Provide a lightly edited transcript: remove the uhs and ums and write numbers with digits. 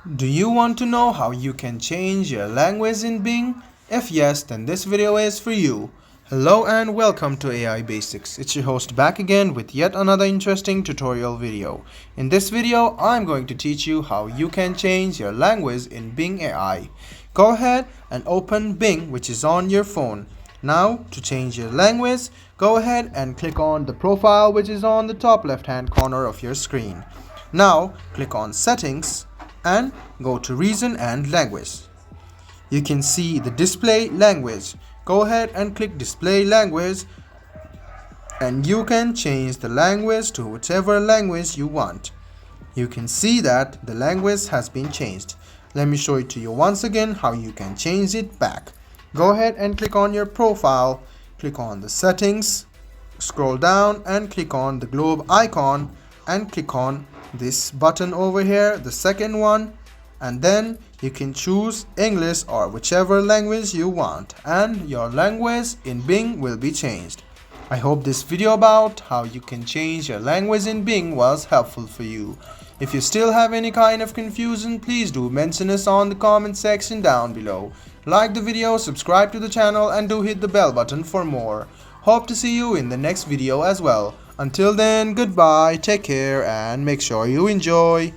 Do you want to know how you can change your language in Bing? If yes, then this video is for you. Hello and welcome to AI Basics. It's your host back again with yet another interesting tutorial video. In this video, I'm going to teach you how you can change your language in Bing AI. Go ahead and open Bing, which is on your phone. Now, to change your language, go ahead and click on the profile, which is on the top left hand corner of your screen. Now, click on Settings and go to Region and Language. You can see the display language. Go ahead and click display language and you can change the language to whichever language you want. You can see that the language has been changed. Let me show it to you once again how you can change it back. Go ahead and click on your profile, click on the settings, scroll down and click on the globe icon and click on this button over here, the second one, and then you can choose English or whichever language you want and your language in Bing will be changed. I hope this video about how you can change your language in Bing was helpful for you. If you still have any kind of confusion, please do mention us on the comment section down below. Like the video, subscribe to the channel and do hit the bell button for more. Hope to see you in the next video as well. Until then, goodbye, take care and make sure you enjoy.